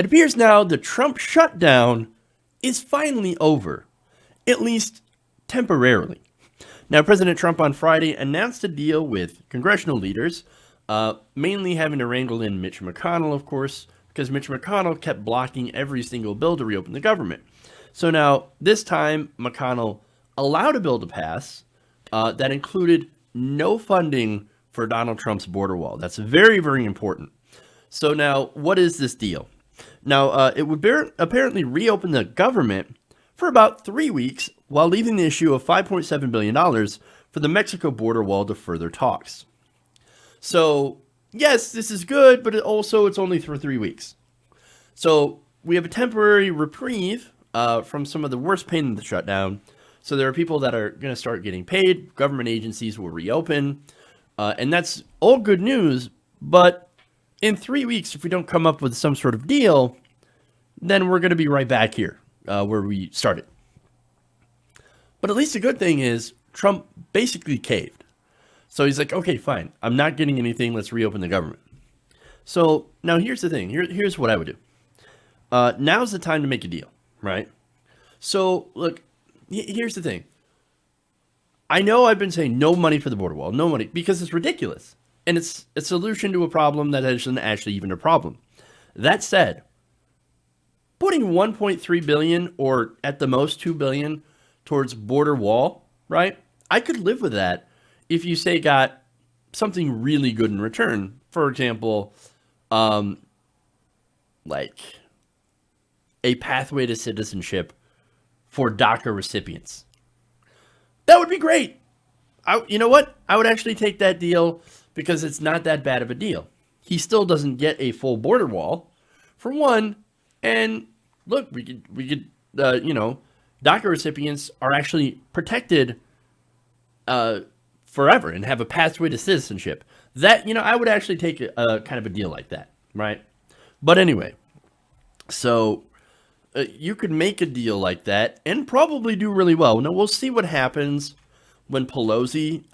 It appears now the Trump shutdown is finally over, at least temporarily. Now, President Trump on Friday announced a deal with congressional leaders, mainly having to wrangle in Mitch McConnell, of course, because Mitch McConnell kept blocking every single bill to reopen the government. So now, this time, McConnell allowed a bill to pass that included no funding for Donald Trump's border wall. That's very, very important. So now, what is this deal? Now, it would apparently reopen the government for about 3 weeks while leaving the issue of $5.7 billion for the Mexico border wall to further talks. So, yes, this is good, but it's only for 3 weeks. So, we have a temporary reprieve from some of the worst pain in the shutdown. So, there are people that are going to start getting paid. Government agencies will reopen. And that's all good news. But in 3 weeks, if we don't come up with some sort of deal, then we're going to be right back here where we started. But at least the good thing is Trump basically caved. So he's like, okay, fine. I'm not getting anything. Let's reopen the government. So now here's the thing. Here's what I would do. Now's the time to make a deal, right? So look, here's the thing. I know I've been saying no money for the border wall, no money, because it's ridiculous. And it's a solution to a problem that isn't actually even a problem. That said, putting $1.3 billion or at the most $2 billion towards border wall, right? I could live with that if you say got something really good in return. For example, like a pathway to citizenship for DACA recipients. That would be great. You know what? I would actually take that deal because it's not that bad of a deal. He still doesn't get a full border wall, for one. And look, we could, DACA recipients are actually protected forever and have a pathway to citizenship. That, I would actually take a kind of a deal like that, right? But anyway, so you could make a deal like that and probably do really well. Now, we'll see what happens when Pelosi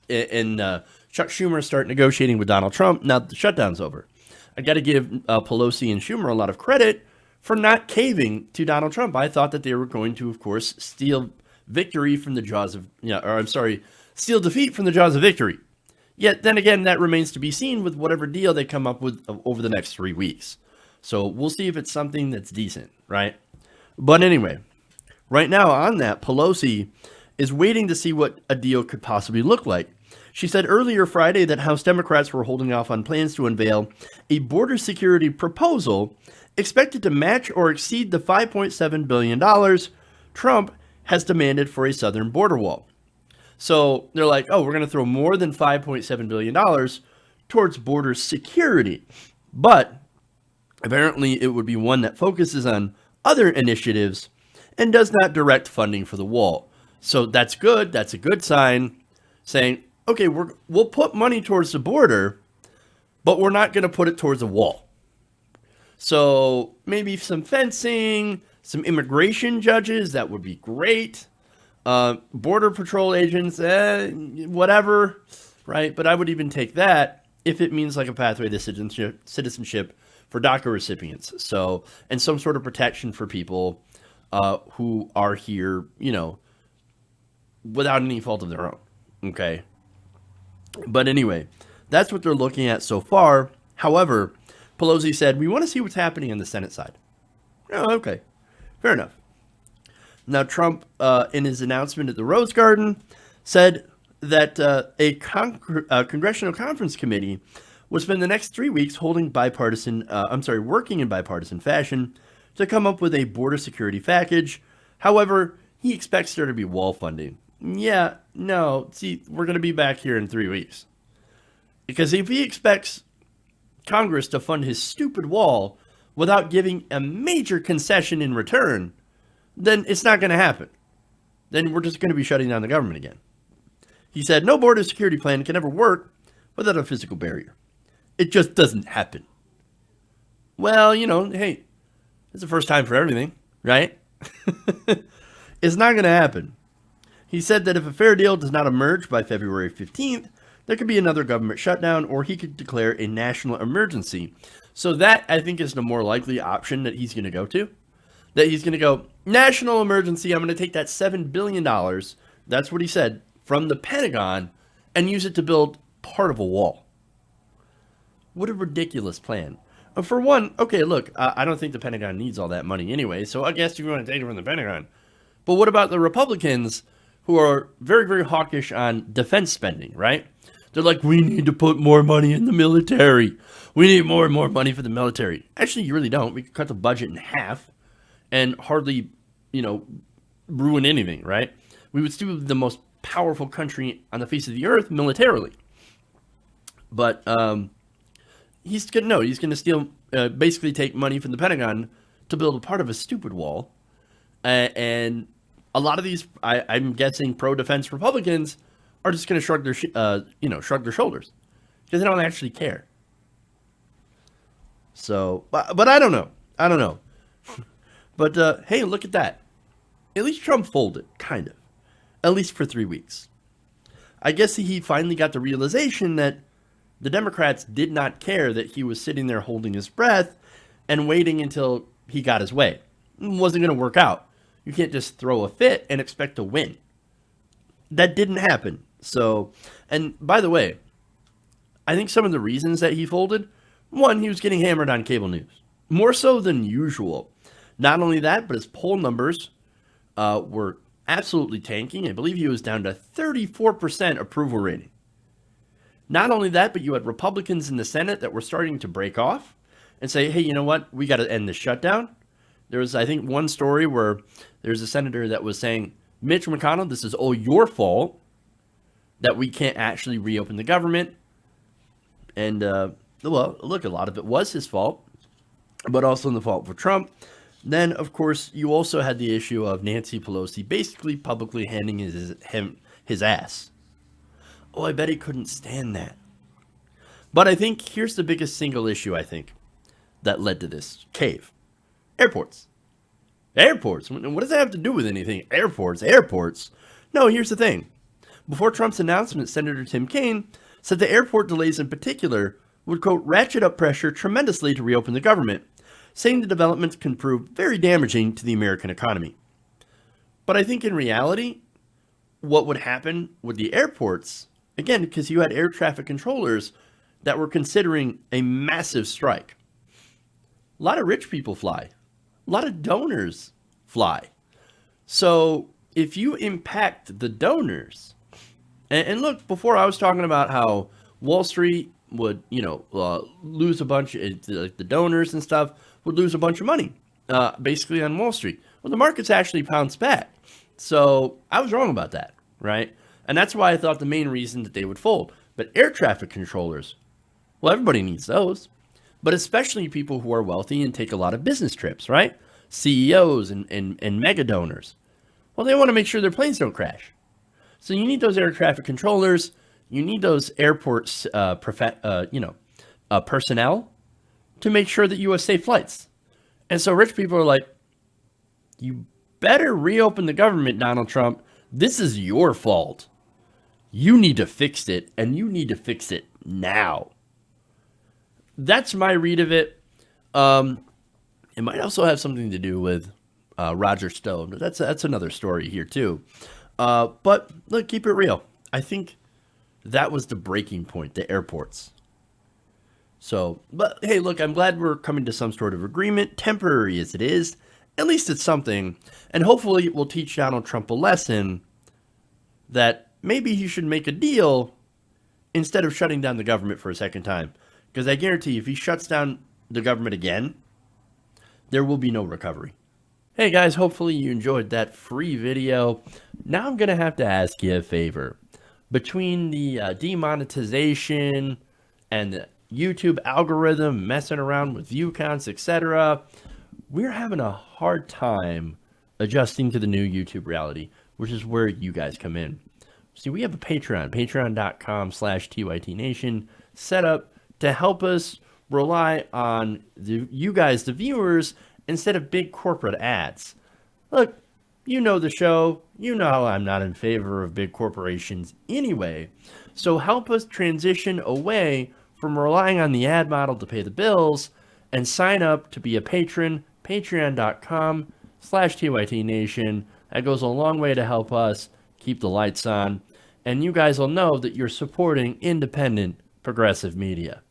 and Chuck Schumer start negotiating with Donald Trump. Now, the shutdown's over. I got to give Pelosi and Schumer a lot of credit for not caving to Donald Trump. I thought that they were going to, of course, steal victory from the jaws of, steal defeat from the jaws of victory. Yet, then again, that remains to be seen with whatever deal they come up with over the next 3 weeks. So we'll see if it's something that's decent, right? But anyway, right now on that, Pelosi is waiting to see what a deal could possibly look like. She said earlier Friday that House Democrats were holding off on plans to unveil a border security proposal expected to match or exceed the $5.7 billion Trump has demanded for a southern border wall. So they're like, oh, we're going to throw more than $5.7 billion towards border security. But apparently it would be one that focuses on other initiatives and does not direct funding for the wall. So that's good. That's a good sign saying, okay, we'll put money towards the border, but we're not going to put it towards a wall. So maybe some fencing, some immigration judges, that would be great. Border patrol agents, whatever, right? But I would even take that if it means like a pathway to citizenship for DACA recipients. So, and some sort of protection for people who are here, without any fault of their own. Okay. But anyway, that's what they're looking at so far. However, Pelosi said, we want to see what's happening on the Senate side. Oh, okay. Fair enough. Now, Trump, in his announcement at the Rose Garden, said that a congressional conference committee will spend the next 3 weeks working in bipartisan fashion to come up with a border security package. However, he expects there to be wall funding. Yeah, no, see, we're going to be back here in 3 weeks. Because if he expects Congress to fund his stupid wall without giving a major concession in return, then it's not going to happen. Then we're just going to be shutting down the government again. He said, no border security plan can ever work without a physical barrier. It just doesn't happen. Well, hey, it's the first time for everything, right? It's not going to happen. He said that if a fair deal does not emerge by February 15th, there could be another government shutdown, or he could declare a national emergency. So that, I think, is the more likely option that he's going to go to. That he's going to go, national emergency, I'm going to take that $7 billion, that's what he said, from the Pentagon, and use it to build part of a wall. What a ridiculous plan. For one, okay, look, I don't think the Pentagon needs all that money anyway, so I guess you want to take it from the Pentagon. But what about the Republicans who are very, very hawkish on defense spending, right? They're like, we need to put more money in the military. We need more and more money for the military. Actually, you really don't. We could cut the budget in half and hardly, ruin anything, right? We would still be the most powerful country on the face of the earth militarily. But he's going to steal, basically take money from the Pentagon to build a part of a stupid wall. And a lot of these, I'm guessing, pro-defense Republicans are just going to shrug their shoulders because they don't actually care. So, but I don't know. But hey, look at that. At least Trump folded, kind of. At least for 3 weeks. I guess he finally got the realization that the Democrats did not care that he was sitting there holding his breath and waiting until he got his way. It wasn't going to work out. You can't just throw a fit and expect to win. That didn't happen. So, and by the way, I think some of the reasons that he folded, one, he was getting hammered on cable news. More so than usual. Not only that, but his poll numbers were absolutely tanking. I believe he was down to 34% approval rating. Not only that, but you had Republicans in the Senate that were starting to break off and say, hey, you know what? We got to end this shutdown. There was, I think, one story where there's a senator that was saying, Mitch McConnell, this is all your fault that we can't actually reopen the government. And, well, look, a lot of it was his fault, but also the fault for Trump. Then, of course, you also had the issue of Nancy Pelosi basically publicly handing his ass. Oh, I bet he couldn't stand that. But I think here's the biggest single issue, I think, that led to this cave. Airports. Airports. What does that have to do with anything? Airports. No, here's the thing. Before Trump's announcement, Senator Tim Kaine said the airport delays in particular would, quote, ratchet up pressure tremendously to reopen the government, saying the developments can prove very damaging to the American economy. But I think in reality, what would happen with the airports, again, because you had air traffic controllers that were considering a massive strike. A lot of rich people fly. A lot of donors fly. So if you impact the donors, and look, before I was talking about how Wall Street would, lose a bunch, like the donors and stuff would lose a bunch of money, basically on Wall Street. Well, the markets actually bounced back. So I was wrong about that, right? And that's why I thought the main reason that they would fold. But air traffic controllers, well, everybody needs those. But especially people who are wealthy and take a lot of business trips, right? CEOs and mega donors. Well, they want to make sure their planes don't crash. So you need those air traffic controllers. You need those airports, personnel to make sure that you have safe flights. And so rich people are like, you better reopen the government, Donald Trump. This is your fault. You need to fix it, and you need to fix it now. That's my read of it. It might also have something to do with Roger Stone. That's another story here too. But look, keep it real. I think that was the breaking point, the airports. So, but hey, look, I'm glad we're coming to some sort of agreement, temporary as it is. At least it's something. And hopefully it will teach Donald Trump a lesson that maybe he should make a deal instead of shutting down the government for a second time. Because I guarantee if he shuts down the government again, there will be no recovery. Hey guys, hopefully you enjoyed that free video. Now I'm going to have to ask you a favor. Between the demonetization and the YouTube algorithm messing around with view counts, etc., we're having a hard time adjusting to the new YouTube reality, which is where you guys come in. See, we have a Patreon, patreon.com/TYTNation, set up to help us rely on you guys, the viewers, instead of big corporate ads. Look, you know the show. You know I'm not in favor of big corporations anyway. So help us transition away from relying on the ad model to pay the bills and sign up to be a patron, patreon.com/TYTNation. That goes a long way to help us keep the lights on. And you guys will know that you're supporting independent progressive media.